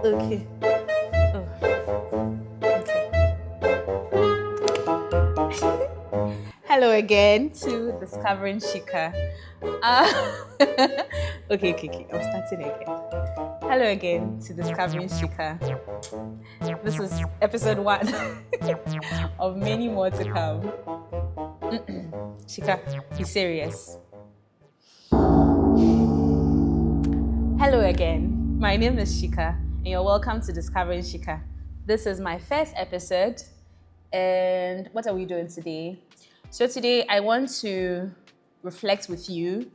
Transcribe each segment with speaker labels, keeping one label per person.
Speaker 1: Okay. Oh, okay. Hello again to Discovering Shika. Okay. I'm starting again. Hello again to Discovering Shika. This is episode one of many more to come. Shika, be serious. Hello again. My name is Shika, and you're welcome to Discovering Shika. This is my first episode, and what are we doing today? So today I want to reflect with you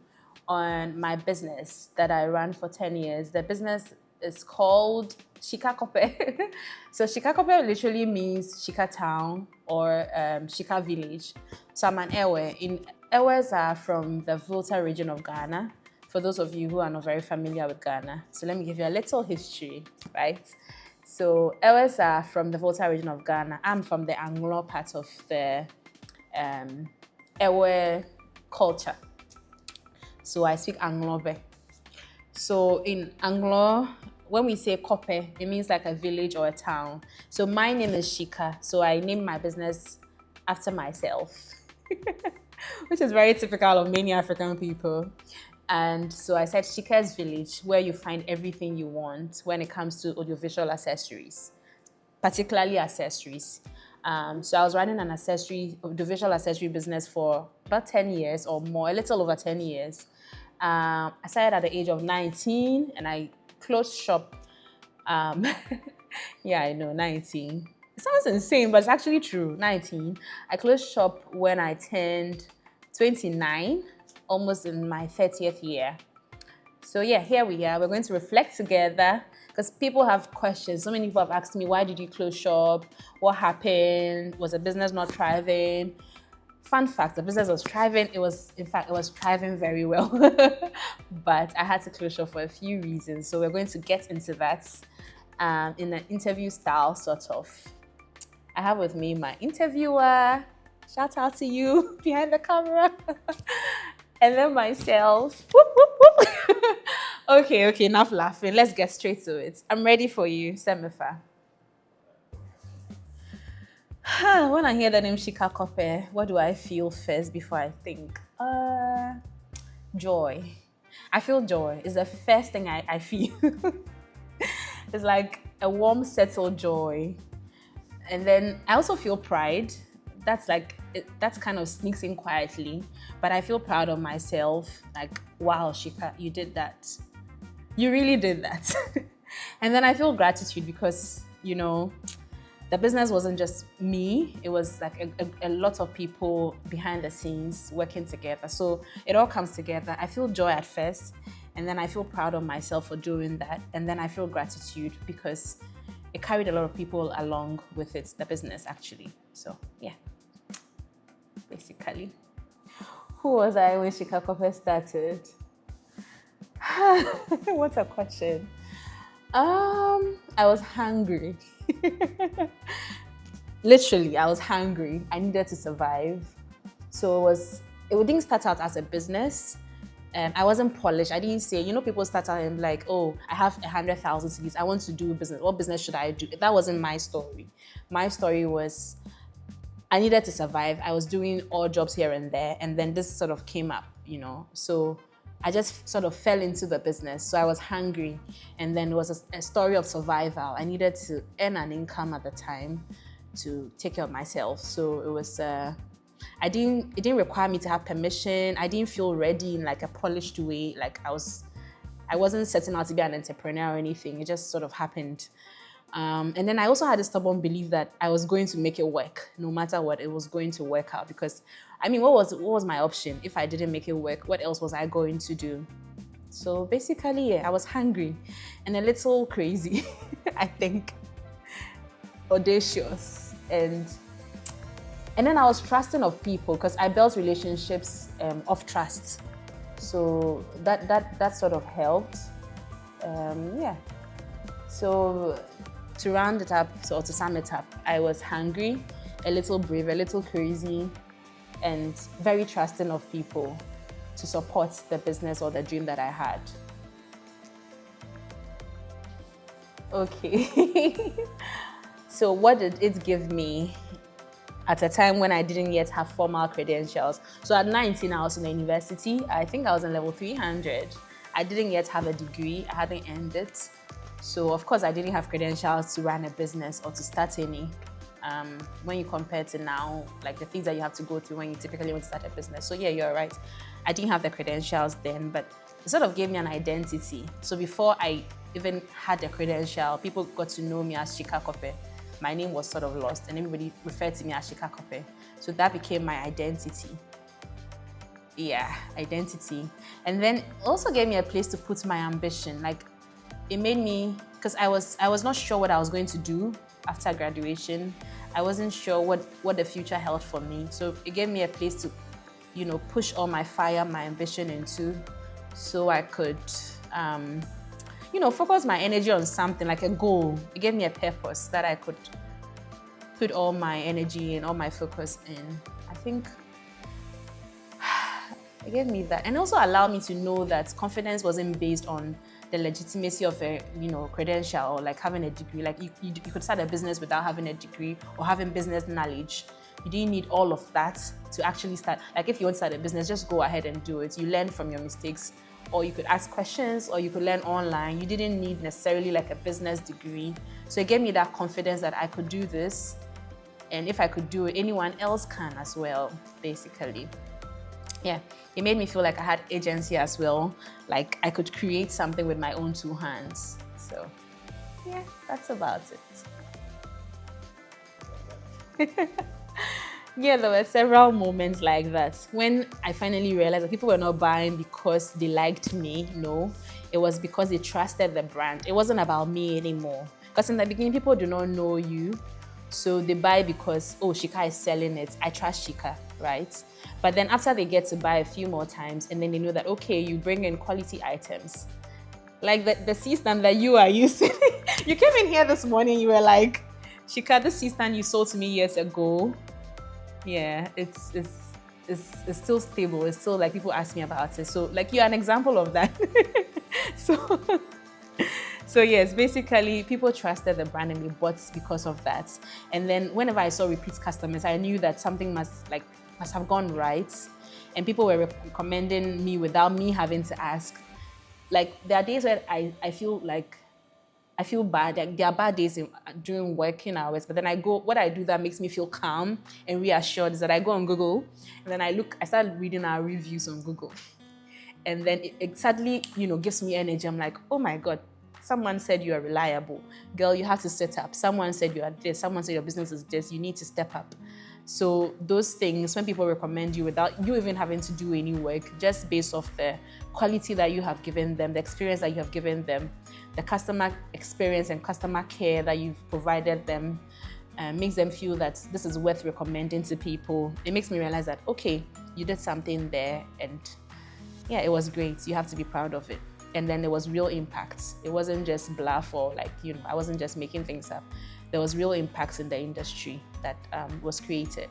Speaker 1: on my business that I ran for 10 years. The business is called Shikakope. So Shikakope literally means Shika town or Shika village. So I'm an Ewe. Ewes are from the Volta region of Ghana. For those of you who are not very familiar with Ghana. So let me give you a little history, right? So Ewes are from the Volta region of Ghana. I'm from the Anglo part of the Ewe culture. So I speak Anglobe. So in Anglo, when we say Kope, it means like a village or a town. So my name is Shika. So I named my business after myself, which is very typical of many African people. And so I said Shika's Village, where you find everything you want when it comes to audiovisual accessories, particularly accessories. So I was running an audiovisual accessory business for about 10 years or more, a little over 10 years. I started at the age of 19 and I closed shop. Yeah, I know, 19. It sounds insane, but it's actually true, 19. I closed shop when I turned 29, almost in my 30th year. So yeah, here we are. We're going to reflect together because people have questions. So many people have asked me, why did you close shop? What happened? Was the business not thriving? Fun fact, the business was thriving. It was thriving very well. But I had to close shop for a few reasons. So we're going to get into that in an interview style, sort of. I have with me my interviewer. Shout out to you behind the camera. And then myself. Whoop, whoop, whoop. Okay, enough laughing. Let's get straight to it. I'm ready for you, Semifa. When I hear the name Shikakope, what do I feel first before I think? Joy. I feel joy. It's the first thing I feel. It's like a warm, settled joy. And then I also feel pride. That's kind of sneaks in quietly, but I feel proud of myself. Like, wow, Shika, you did that. You really did that. And then I feel gratitude because, the business wasn't just me. It was like a lot of people behind the scenes working together. So it all comes together. I feel joy at first, and then I feel proud of myself for doing that. And then I feel gratitude because it carried a lot of people along with it, the business actually. So yeah. Basically. Who was I when Shikakope started? What a question. I was hungry. Literally, I was hungry. I needed to survive. So it didn't start out as a business. I wasn't polished. I didn't say, people start out and be like, oh, I have 100,000 CDs. I want to do business. What business should I do? That wasn't my story. My story was I needed to survive. I was doing odd jobs here and there, and then this sort of came up, So I just sort of fell into the business. So I was hungry, and then it was a story of survival. I needed to earn an income at the time to take care of myself. So it was, it didn't require me to have permission. I didn't feel ready in like a polished way. Like I wasn't setting out to be an entrepreneur or anything. It just sort of happened. And then I also had a stubborn belief that I was going to make it work, no matter what, it was going to work out. Because, what was my option if I didn't make it work? What else was I going to do? So basically, yeah, I was hungry and a little crazy, I think, audacious, and then I was trusting of people because I built relationships of trust. So that sort of helped. Yeah. So to round it up, or to sum it up, I was hungry, a little brave, a little crazy, and very trusting of people to support the business or the dream that I had. Okay. So what did it give me at a time when I didn't yet have formal credentials? So at 19, I was in the university. I think I was in level 300. I didn't yet have a degree. I hadn't earned it. So of course, I didn't have credentials to run a business or to start any. When you compare to now, like the things that you have to go through when you typically want to start a business. So yeah, you're right. I didn't have the credentials then, but it sort of gave me an identity. So before I even had the credential, people got to know me as Shikakope. My name was sort of lost and everybody referred to me as Shikakope. So that became my identity. Yeah, identity. And then it also gave me a place to put my ambition. Like it made me, because I was not sure what I was going to do after graduation. I wasn't sure what the future held for me. So it gave me a place to, push all my fire, my ambition into, so I could, focus my energy on something like a goal. It gave me a purpose that I could put all my energy and all my focus in. I think it gave me that, and also allowed me to know that confidence wasn't based on the legitimacy of a credential or like having a degree. Like you could start a business without having a degree or having business knowledge. You didn't need all of that to actually start. Like if you want to start a business, just go ahead and do it. You learn from your mistakes, or you could ask questions, or you could learn online. You didn't need necessarily like a business degree. So it gave me that confidence that I could do this, and if I could do it, anyone else can as well, basically. Yeah, it made me feel like I had agency as well. Like I could create something with my own two hands. So yeah, that's about it. Yeah, there were several moments like that. When I finally realized that people were not buying because they liked me, no. It was because they trusted the brand. It wasn't about me anymore. Because in the beginning, people do not know you. So they buy because, oh, Shika is selling it. I trust Shika, right? But then after they get to buy a few more times, and then they know that, okay, you bring in quality items. Like the C-stand that you are using. You came in here this morning, you were like, Shika, this C-stand you sold to me years ago. Yeah, it's still stable. It's still like people ask me about it. So like you're an example of that. So So yes, basically people trusted the brand and they bought because of that. And then whenever I saw repeat customers, I knew that something must have gone right. And people were recommending me without me having to ask. Like there are days where I feel bad. Like there are bad days during working hours, but then what I do that makes me feel calm and reassured is that I go on Google and then I start reading our reviews on Google. And then it suddenly, gives me energy. I'm like, oh my God, someone said you are reliable. Girl, you have to set up. Someone said you are this. Someone said your business is this. You need to step up. So those things, when people recommend you without you even having to do any work, just based off the quality that you have given them, the experience that you have given them, the customer experience and customer care that you've provided them, makes them feel that this is worth recommending to people. It makes me realize that, okay, you did something there and yeah, it was great. You have to be proud of it. And then there was real impact. It wasn't just bluff or I wasn't just making things up. There was real impact in the industry that was created.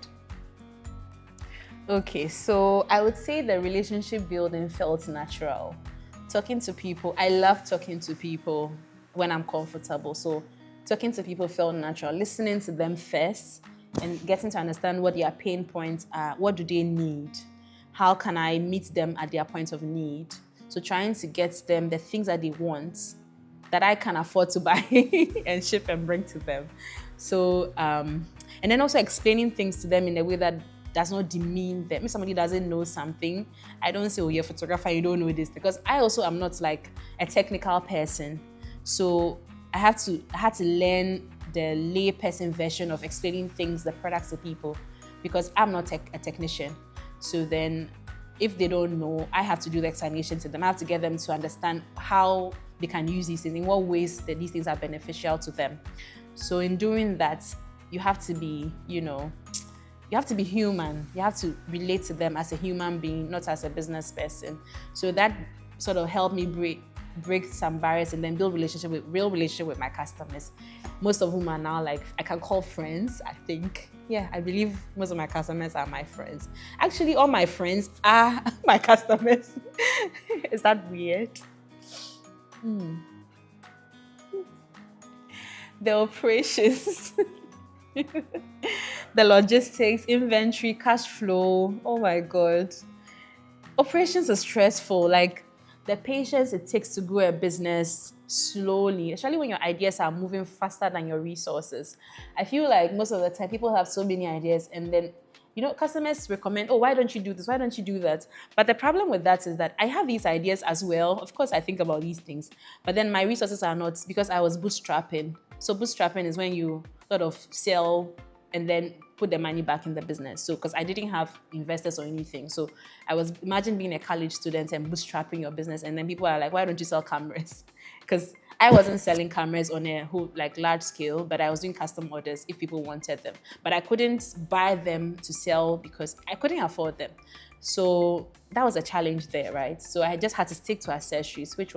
Speaker 1: Okay, so I would say the relationship building felt natural. Talking to people, I love talking to people when I'm comfortable. So talking to people felt natural. Listening to them first and getting to understand what their pain points are. What do they need? How can I meet them at their point of need? So trying to get them the things that they want that I can afford to buy and ship and bring to them. So, and then also explaining things to them in a way that does not demean them. If somebody doesn't know something, I don't say, oh, you're a photographer, you don't know this. Because I also am not like a technical person. So I had to learn the lay person version of explaining things, the products to people, because I'm not a technician. So then if they don't know, I have to do the explanation to them. I have to get them to understand how they can use these things, in what ways that these things are beneficial to them. So in doing that, you have to be, you have to be human. You have to relate to them as a human being, not as a business person. So that sort of helped me break some barriers and then build real relationship with my customers, most of whom are now like I can call friends, I think. Yeah, I believe most of my customers are my friends. Actually, all my friends are my customers. Is that weird? the operations, the logistics, inventory, cash flow. Oh my God. Operations are stressful. Like the patience it takes to grow a business slowly, especially when your ideas are moving faster than your resources. I feel like most of the time people have so many ideas and then customers recommend, oh, why don't you do this? Why don't you do that? But the problem with that is that I have these ideas as well. Of course, I think about these things, but then my resources are not because I was bootstrapping. So bootstrapping is when you sort of sell and then put the money back in the business. So because I didn't have investors or anything. So I was imagine being a college student and bootstrapping your business. And then people are like, why don't you sell cameras? Because I wasn't selling cameras on a whole like large scale, but I was doing custom orders if people wanted them. But I couldn't buy them to sell because I couldn't afford them. So that was a challenge there, right? So I just had to stick to accessories, which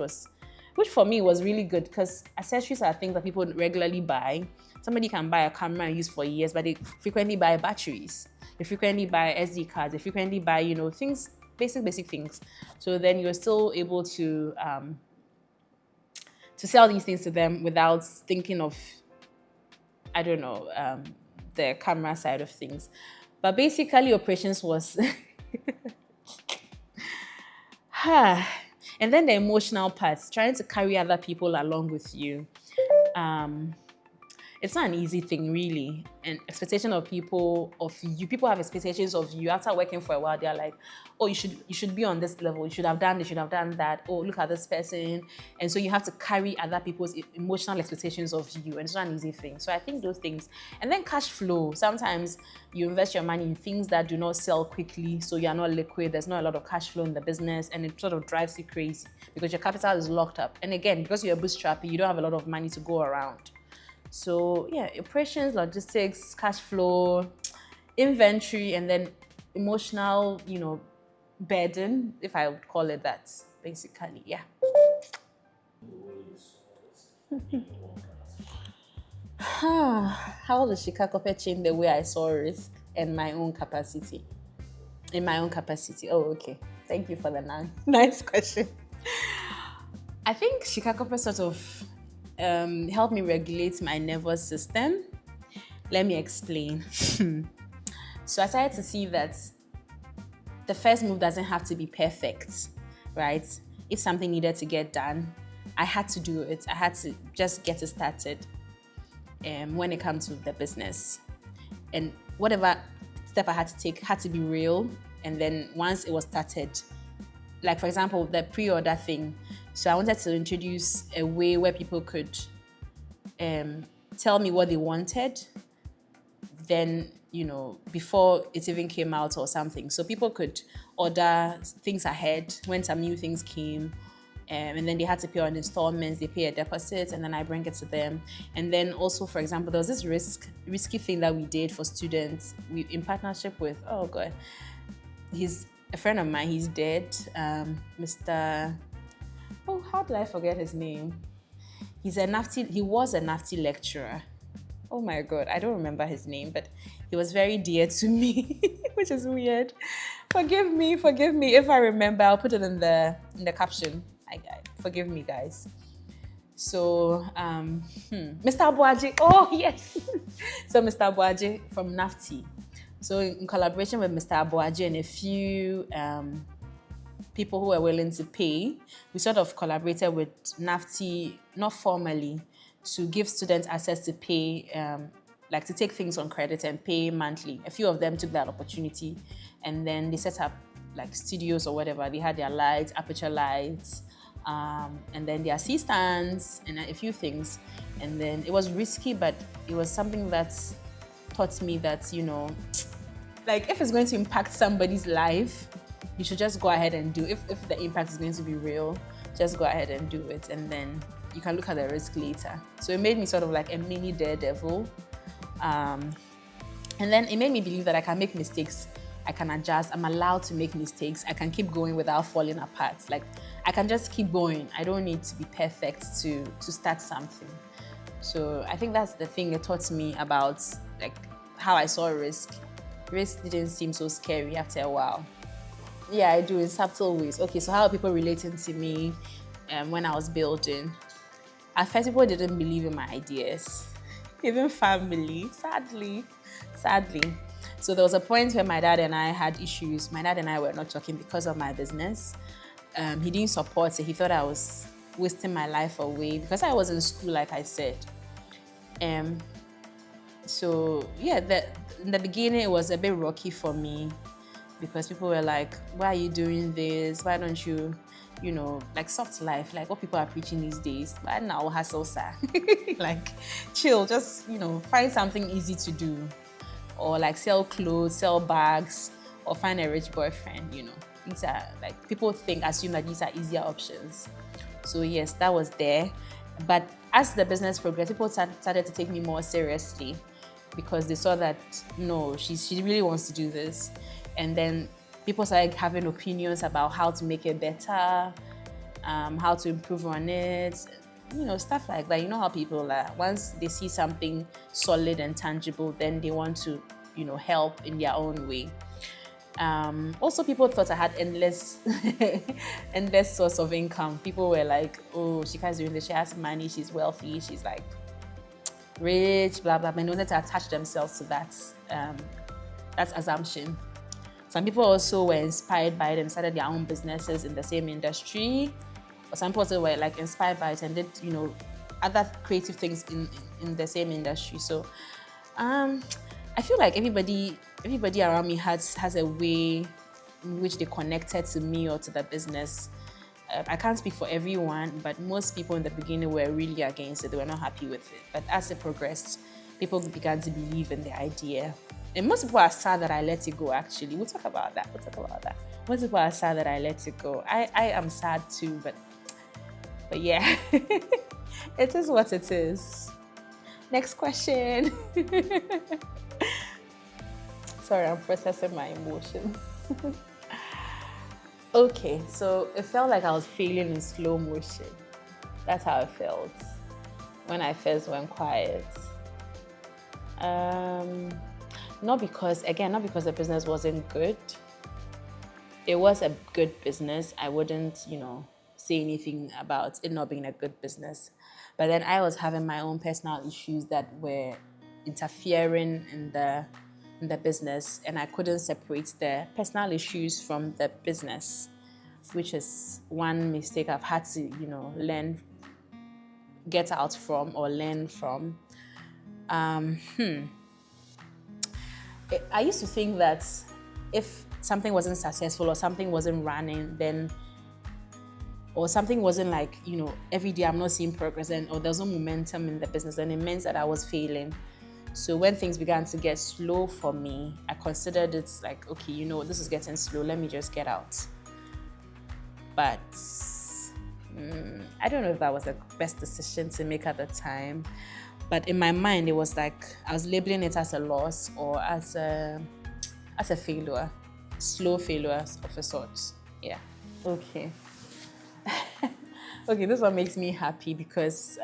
Speaker 1: for me was really good because accessories are things that people regularly buy. Somebody can buy a camera and use for years, but they frequently buy batteries. They frequently buy SD cards. They frequently buy, things, basic things. So then you're still able to sell these things to them without thinking of, I don't know, the camera side of things. But basically, operations was... And then the emotional part, trying to carry other people along with you. It's not an easy thing, really. And expectation of people of you. People have expectations of you. After working for a while, they're like, oh, you should be on this level. You should have done this, you should have done that. Oh, look at this person. And so you have to carry other people's emotional expectations of you. And it's not an easy thing. So I think those things. And then cash flow. Sometimes you invest your money in things that do not sell quickly. So you're not liquid. There's not a lot of cash flow in the business. And it sort of drives you crazy because your capital is locked up. And again, because you're a bootstrapper, you don't have a lot of money to go around. So yeah, operations, logistics, cash flow, inventory, and then emotional, burden, if I would call it that, basically, yeah. How does Shikakope change the way I saw risk and my own capacity? In my own capacity. Oh, okay. Thank you for the nice question. I think Shikakope sort of help me regulate my nervous system. Let me explain. So I started to see that the first move doesn't have to be perfect, right? If something needed to get done, I had to do it. I had to just get it started when it comes to the business. And whatever step I had to take had to be real. And then once it was started, like for example, the pre-order thing. So I wanted to introduce a way where people could tell me what they wanted, then, before it even came out or something. So people could order things ahead when some new things came, and then they had to pay on installments, they pay a deposit, and then I bring it to them. And then also, for example, there was this risky thing that we did for students in partnership with, oh God, he's a friend of mine, he's dead, Mr. Oh, how did I forget his name? He was a NAFTI lecturer. Oh my God, I don't remember his name, but he was very dear to me, which is weird. Forgive me if I remember. I'll put it in the caption. Forgive me, guys. So, Mr. Abuaji. Oh yes. So Mr. Abuaji from NAFTI. So in collaboration with Mr. Abuaji and a few people who were willing to pay, we sort of collaborated with NAFTI, not formally, to give students access to pay, like to take things on credit and pay monthly. A few of them took that opportunity, and then they set up like studios or whatever. They had their lights, aperture lights, and then their C-stands and a few things. And then it was risky, but it was something that taught me that, like if it's going to impact somebody's life, you should just go ahead and do it. If the impact is going to be real, just go ahead and do it. And then you can look at the risk later. So it made me sort of like a mini daredevil. And then it made me believe that I can make mistakes. I can adjust. I'm allowed to make mistakes. I can keep going without falling apart. Like I can just keep going. I don't need to be perfect to start something. So I think that's the thing it taught me about like how I saw risk. Risk didn't seem so scary after a while. Yeah, I do in subtle ways. Okay, so how are people relating to me when I was building? At first, people didn't believe in my ideas. even family, sadly. So there was a point where my dad and I had issues. My dad and I were not talking because of my business. He didn't support it. He thought I was wasting my life away because I was in school, like I said. So yeah, in the beginning it was a bit rocky for me because people were like, why are you doing this? Why don't you, like soft life, like what people are preaching these days. But now hustle, sir. Like chill, just, find something easy to do. Or like sell clothes, sell bags, or find a rich boyfriend, These are like, people assume that these are easier options. So yes, that was there. But as the business progressed, people started to take me more seriously because they saw that, no, she really wants to do this. And then people started having opinions about how to make it better, how to improve on it, stuff like that. You know how people are. Once they see something solid and tangible, then they want to, help in their own way. Also, people thought I had endless source of income. People were like, oh, Shika's doing this, she has money, she's wealthy, she's like rich, blah, blah, blah. And they wanted to attach themselves to that assumption. Some people also were inspired by it and started their own businesses in the same industry. Or some people also were like inspired by it and did, other creative things in the same industry. So I feel like everybody around me has a way in which they connected to me or to the business. I can't speak for everyone, but most people in the beginning were really against it. They were not happy with it. But as it progressed, people began to believe in the idea. And most people are sad that I let it go, actually. We'll talk about that. Most people are sad that I let it go. I am sad too, but yeah, it is what it is. Next question. Sorry, I'm processing my emotions. Okay, so it felt like I was failing in slow motion. That's how it felt when I first went quiet. Not because the business wasn't good. It was a good business. I wouldn't, say anything about it not being a good business. But then I was having my own personal issues that were interfering in the business, and I couldn't separate the personal issues from the business, which is one mistake I've had to, get out from or learn from. I used to think that if something wasn't successful or something wasn't running, then, or something wasn't like, every day I'm not seeing progress or there's no momentum in the business, then it meant that I was failing. So when things began to get slow for me, I considered it like, okay, this is getting slow, let me just get out. But I don't know if that was the best decision to make at the time. But in my mind, it was like I was labeling it as a loss or as a failure, slow failure of a sort. Yeah. Okay. Okay, this one makes me happy because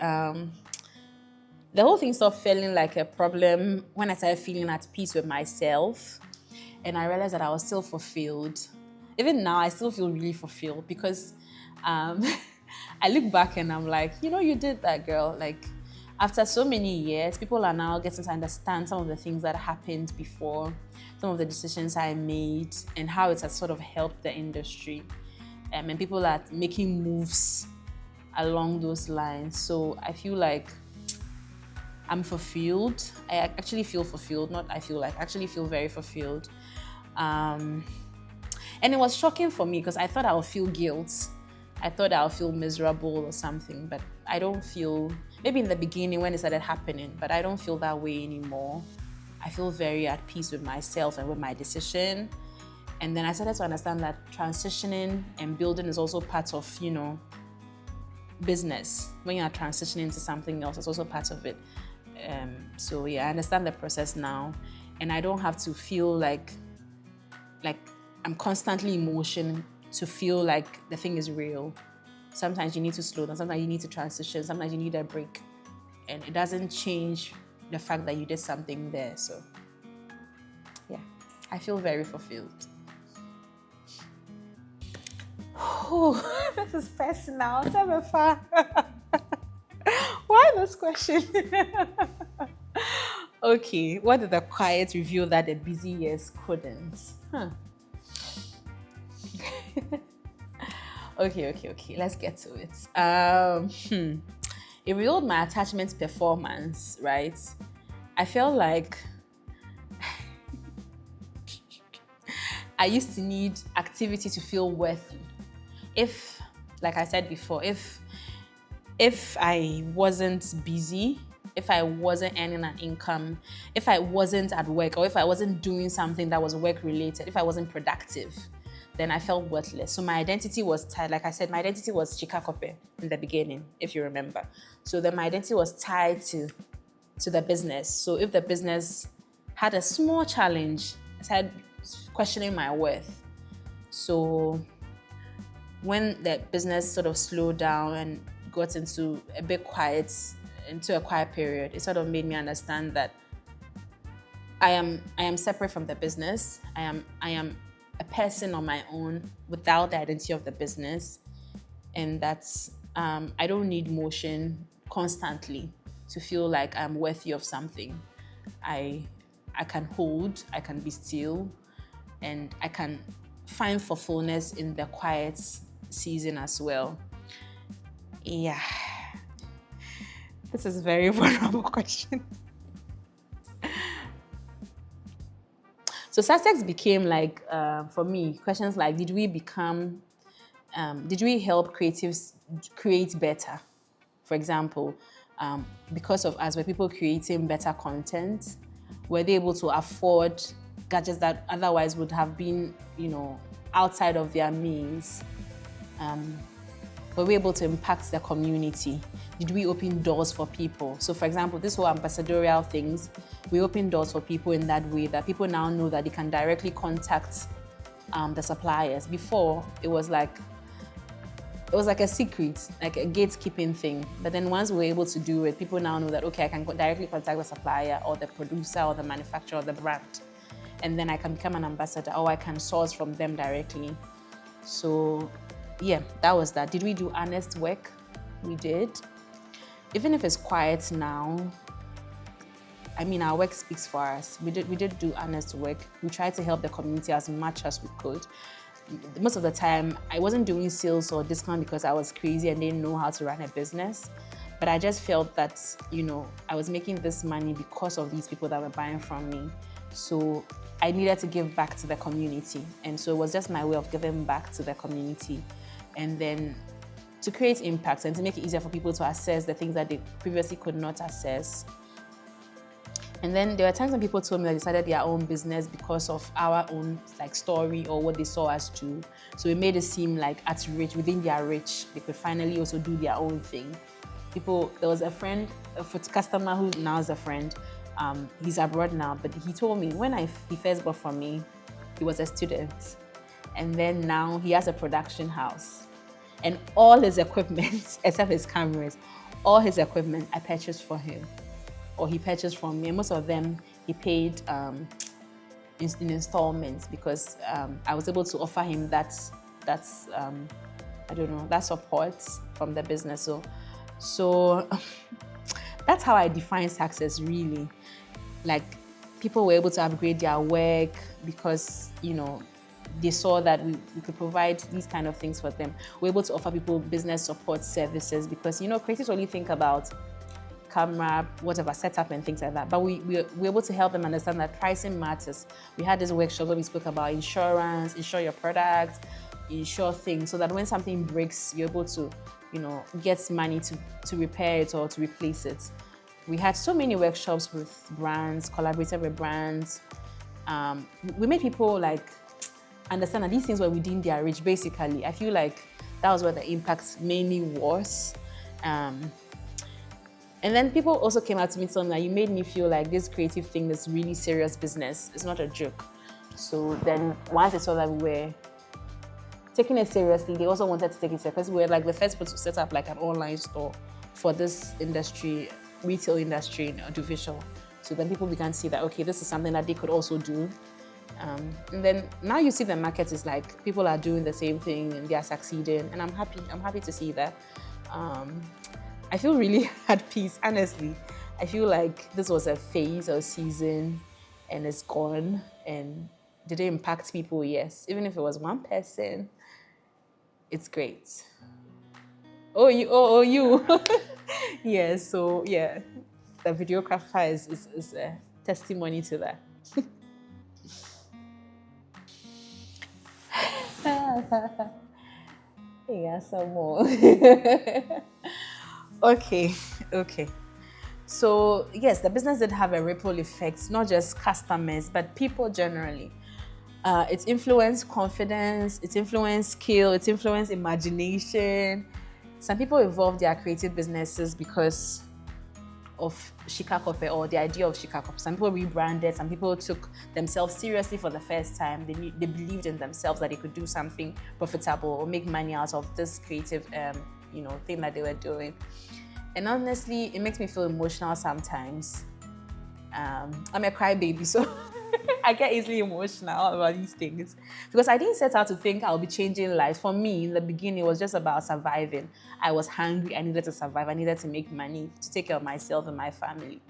Speaker 1: the whole thing stopped feeling like a problem when I started feeling at peace with myself, and I realized that I was still fulfilled. Even now, I still feel really fulfilled because I look back and I'm like, you did that, girl. Like, after so many years, people are now getting to understand some of the things that happened before, some of the decisions I made, and how it has sort of helped the industry. And people are making moves along those lines. So I feel like I'm fulfilled. I actually feel fulfilled. I actually feel very fulfilled. And it was shocking for me because I thought I would feel guilt. I thought I would feel miserable or something, but I don't feel, maybe in the beginning when it started happening, but I don't feel that way anymore. I feel very at peace with myself and with my decision. And then I started to understand that transitioning and building is also part of, business. When you are transitioning to something else, it's also part of it. So yeah, I understand the process now, and I don't have to feel like I'm constantly in motion to feel like the thing is real. Sometimes you need to slow down, sometimes you need to transition, sometimes you need a break. And it doesn't change the fact that you did something there. So yeah, I feel very fulfilled. Oh, this is personal. Why this question? Okay, what did the quiet reveal that the busy years couldn't? Huh. Okay. Let's get to it. It revealed my attachment performance, right? I felt like I used to need activity to feel worthy. If, like I said before, if I wasn't busy, if I wasn't earning an income, if I wasn't at work, or if I wasn't doing something that was work related, if I wasn't productive, then I felt worthless. So my identity was tied, like I said, my identity was Shikakope in the beginning, if you remember. So then my identity was tied to the business. So if the business had a small challenge, I started questioning my worth. So when the business sort of slowed down and got into a quiet period, it sort of made me understand that I am separate from the business. I am a person on my own without the identity of the business, and that's I don't need motion constantly to feel like I'm worthy of something. I can hold, I can be still, and I can find fulfillment in the quiet season as well. Yeah, this is a very vulnerable question. So success became like, for me, questions like, did we help creatives create better? For example, because of us, were people creating better content? Were they able to afford gadgets that otherwise would have been, outside of their means? Were we able to impact the community? Did we open doors for people? So for example, this whole ambassadorial things, we open doors for people in that way that people now know that they can directly contact the suppliers. Before, it was like a secret, like a gatekeeping thing. But then once we were able to do it, people now know that, okay, I can directly contact the supplier or the producer or the manufacturer or the brand. And then I can become an ambassador, or I can source from them directly. So yeah, that was that. Did we do honest work? We did. Even if it's quiet now, I mean, our work speaks for us. We did do honest work. We tried to help the community as much as we could. Most of the time, I wasn't doing sales or discount because I was crazy and didn't know how to run a business. But I just felt that, I was making this money because of these people that were buying from me. So I needed to give back to the community. And so it was just my way of giving back to the community. And then to create impact and to make it easier for people to access the things that they previously could not access. And then there were times when people told me that they started their own business because of our own story or what they saw us do. So it made it seem like within their reach, they could finally also do their own thing. There was a customer who now is a friend. He's abroad now, but he told me when he first bought from me, he was a student. And then now he has a production house. And all his equipment, except his cameras, all his equipment I purchased for him. Or he purchased from me. And most of them he paid in installments because I was able to offer him that support from the business. So that's how I define success, really. Like, people were able to upgrade their work because, they saw that we could provide these kind of things for them. We're able to offer people business support services because, creatives only think about camera, whatever, setup and things like that. But we're able to help them understand that pricing matters. We had this workshop where we spoke about insurance, insure your products, insure things, so that when something breaks, you're able to, get money to repair it or to replace it. We had so many workshops with brands, collaborated with brands. We made people understand that these things were within their reach, basically. I feel like that was where the impact mainly was. And then people also came out to me and told me that you made me feel like this creative thing is really serious business. It's not a joke. So then once they saw that we were taking it seriously, they also wanted to take it seriously because we were the first people to set up an online store for this industry, retail industry in audiovisual. So then people began to see that, okay, this is something that they could also do. And then now you see the market is people are doing the same thing and they are succeeding, and I'm happy to see that. I feel really at peace, honestly. I feel like this was a phase or season and it's gone. And did it impact people? Yes. Even if it was one person, it's great. You. Yeah, so yeah, the videographer is a testimony to that. Yeah, some more. Okay, okay. So yes, the business did have a ripple effect, not just customers, but people generally. It's influenced confidence, it's influenced skill, it's influenced imagination. Some people evolved their creative businesses because of Shikakope or the idea of Shikakope. Some people rebranded, some people took themselves seriously for the first time. They believed in themselves that they could do something profitable or make money out of this creative thing that they were doing. And honestly, it makes me feel emotional sometimes. I'm a crybaby, so I get easily emotional about these things because I didn't set out to think I'll be changing lives. For me, in the beginning, it was just about surviving. I was hungry. I needed to survive. I needed to make money to take care of myself and my family.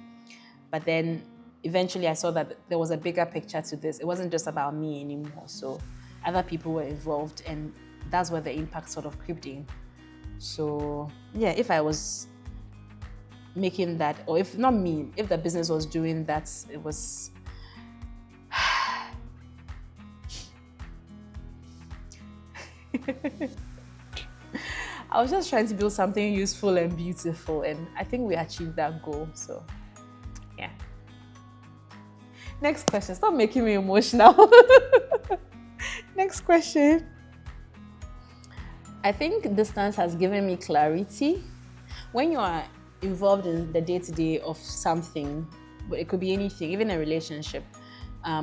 Speaker 1: But then eventually I saw that there was a bigger picture to this. It wasn't just about me anymore. So other people were involved, and that's where the impact sort of crept in. So yeah, if I was making that, or if not me, if the business was doing that, it was I was just trying to build something useful and beautiful, and I think we achieved that goal. So yeah. Next question. Stop making me emotional. Next question. I think distance has given me clarity. When you are involved in the day-to-day of something, but it could be anything, even a relationship,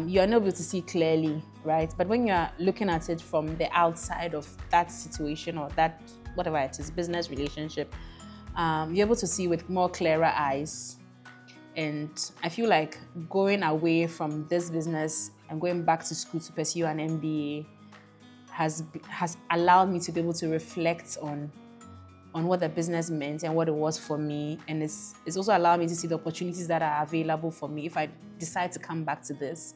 Speaker 1: you are not able to see clearly, right? But when you are looking at it from the outside of that situation or that, whatever it is, business, relationship, you're able to see with more clearer eyes. And I feel like going away from this business and going back to school to pursue an MBA has allowed me to be able to reflect on what the business meant and what it was for me. And it's also allowed me to see the opportunities that are available for me if I decide to come back to this.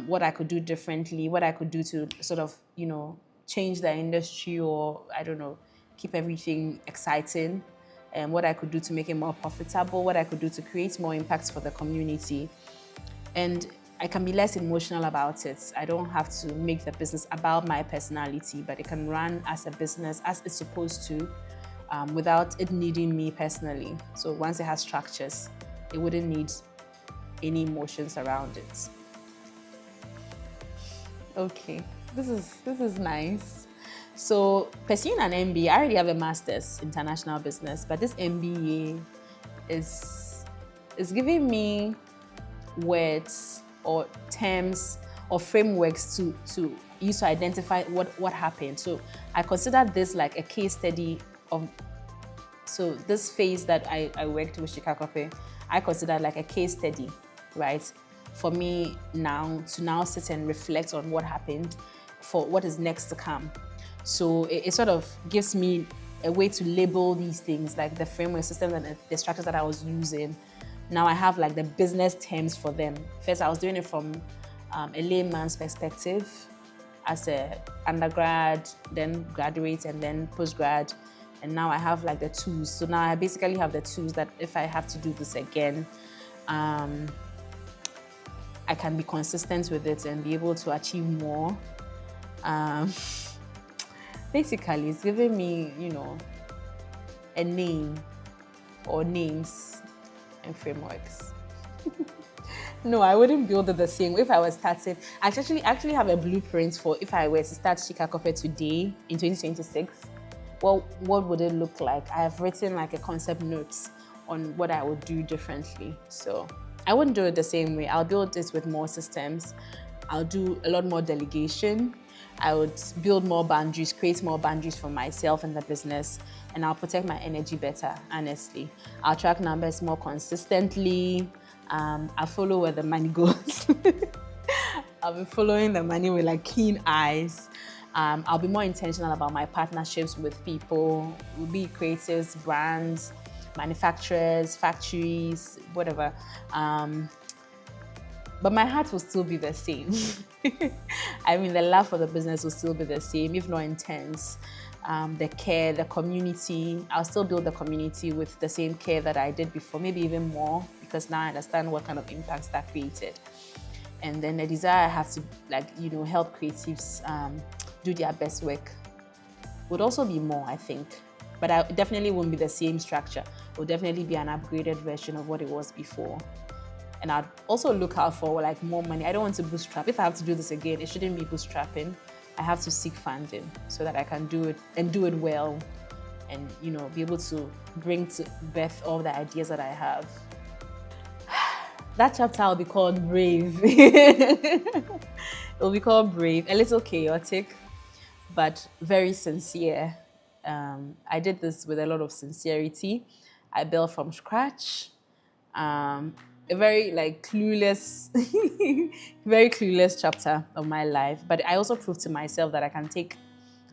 Speaker 1: What I could do differently, what I could do to sort of, change the industry, or I don't know, keep everything exciting, and what I could do to make it more profitable, what I could do to create more impacts for the community. And I can be less emotional about it. I don't have to make the business about my personality, but it can run as a business as it's supposed to, without it needing me personally. So once it has structures, it wouldn't need any emotions around it. Okay, this is nice. So pursuing an MBA, I already have a master's in international business, but this MBA is giving me words or terms or frameworks to use to identify what happened. So I consider this like a case study of, so this phase that I worked with Shikakope, I consider like a case study, right? For me now to sit and reflect on what happened for what is next to come. So it sort of gives me a way to label these things, like the framework system and the structures that I was using. Now I have like the business terms for them. First, I was doing it from a layman's perspective as a undergrad, then graduate, and then postgrad. And now I have like the tools. So now I basically have the tools that if I have to do this again, I can be consistent with it and be able to achieve more. Basically, it's giving me, a name or names and frameworks. No, I wouldn't build it the same way if I was starting. I actually have a blueprint for if I were to start Shikakope today in 2026. Well, what would it look like? I have written like a concept notes on what I would do differently. So I wouldn't do it the same way. I'll build this with more systems. I'll do a lot more delegation. I would build more boundaries, create more boundaries for myself and the business, and I'll protect my energy better, honestly. I'll track numbers more consistently. I'll follow where the money goes. I'll be following the money with like keen eyes. I'll be more intentional about my partnerships with people, be creatives, brands, manufacturers, factories, whatever. But my heart will still be the same. I mean, the love for the business will still be the same, if not intense. The care, the community, I'll still build the community with the same care that I did before, maybe even more, because now I understand what kind of impacts that created. And then the desire I have to, help creatives do their best work would also be more, I think. But I definitely won't be the same structure. It will definitely be an upgraded version of what it was before. And I'd also look out for more money. I don't want to bootstrap. If I have to do this again, it shouldn't be bootstrapping. I have to seek funding so that I can do it and do it well, and be able to bring to birth all the ideas that I have. That chapter will be called Brave. It will be called Brave. A little chaotic, but very sincere. I did this with a lot of sincerity. I built from scratch. A very clueless, very clueless chapter of my life. But I also proved to myself that I can take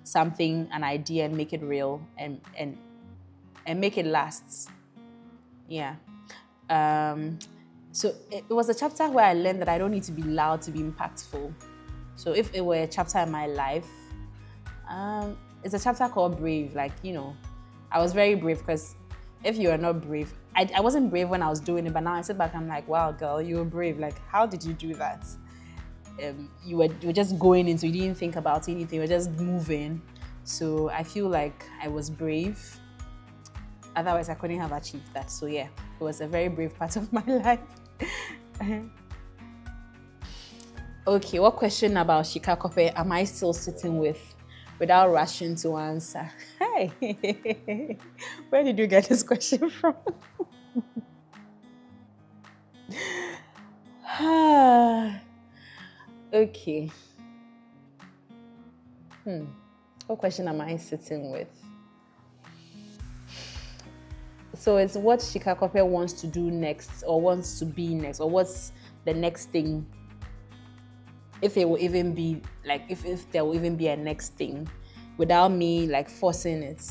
Speaker 1: something, an idea, and make it real and make it last. Yeah. So it was a chapter where I learned that I don't need to be loud to be impactful. So if it were a chapter in my life, it's a chapter called Brave. I was very brave, because if you are not brave, I wasn't brave when I was doing it, but now I sit back, I'm like, wow, girl, you were brave. How did you do that? You were just going into, you didn't think about anything, you were just moving. So I feel like I was brave. Otherwise, I couldn't have achieved that. So yeah, it was a very brave part of my life. Okay, what question about Shikakope am I still sitting with without rushing to answer? Hey, where did you get this question from? Okay. What question am I sitting with? So it's what Shikakope wants to do next, or wants to be next, or what's the next thing. If it will even be if there will even be a next thing, without me forcing it.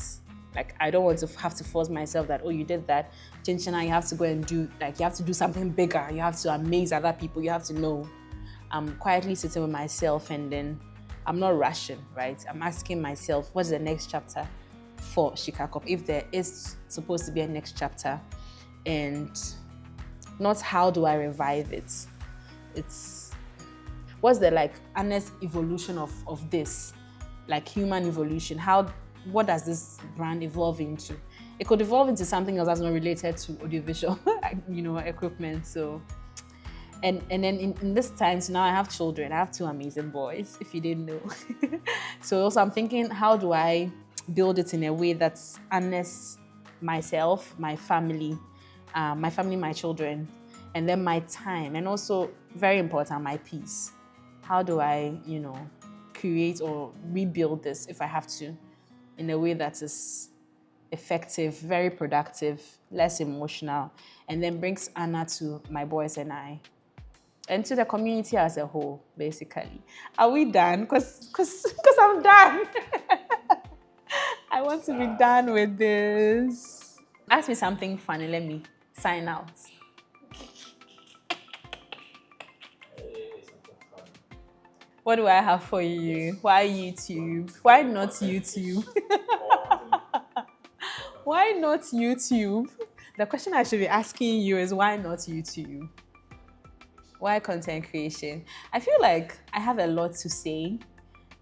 Speaker 1: I don't want to have to force myself that, oh, you did that, Chinchina, you have to go and do, you have to do something bigger, you have to amaze other people, you have to know. I'm quietly sitting with myself, and then I'm not rushing, right? I'm asking myself, what's the next chapter for Shikakope, if there is supposed to be a next chapter, and not how do I revive it. It's what's the honest evolution of this, human evolution. What does this brand evolve into? It could evolve into something else that's not related to audiovisual, equipment. So, and then in this time, so now I have children. I have 2 amazing boys, if you didn't know. So also I'm thinking, how do I build it in a way that's honest myself, my family, my children, and then my time, and also very important, my peace. How do I, create or rebuild this, if I have to, in a way that is effective, very productive, less emotional, and then brings honor to my boys and I, and to the community as a whole, basically. Are we done? Because I'm done. I want to be done with this. Ask me something funny. Let me sign out. What do I have for you? Why YouTube? Why not YouTube? Why not YouTube? The question I should be asking you is, why not YouTube? Why content creation? I feel like I have a lot to say.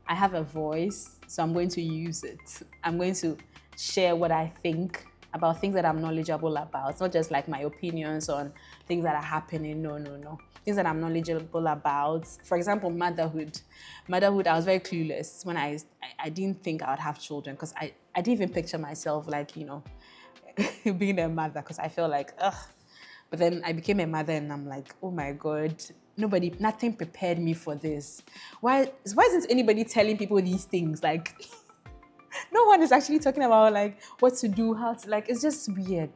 Speaker 1: I have a voice, so I'm going to use it. I'm going to share what I think about things that I'm knowledgeable about. It's not just my opinions on things that are happening. No. Things that I'm knowledgeable about. For example, motherhood. Motherhood, I was very clueless when I didn't think I would have children, because I didn't even picture myself being a mother, because I felt ugh. But then I became a mother, and I'm like, oh my God, nothing prepared me for this. Why isn't anybody telling people these things? No one is actually talking about what to do, how to, it's just weird.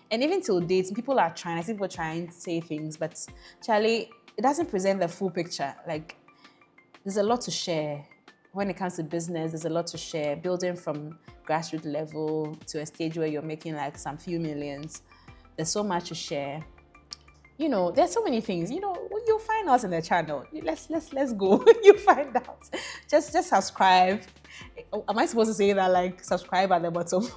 Speaker 1: And even till date, I see people trying to say things, but Charlie, it doesn't present the full picture. There's a lot to share. when it comes to business, there's a lot to share. Building from grassroots level to a stage where you're making like some few millions. There's so much to share. You know, there's so many things. You know, you'll find us in the channel. Let's go. You find out. Just subscribe. Am I supposed to say that, like, subscribe at the bottom?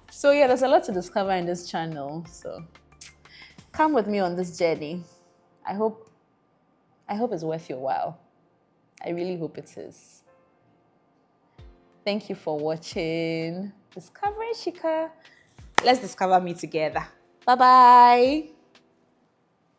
Speaker 1: So yeah, there's a lot to discover in this channel. So come with me on this journey. I hope it's worth your while. I really hope it is. Thank you for watching Discovering Shika. Let's discover me together. Bye-bye.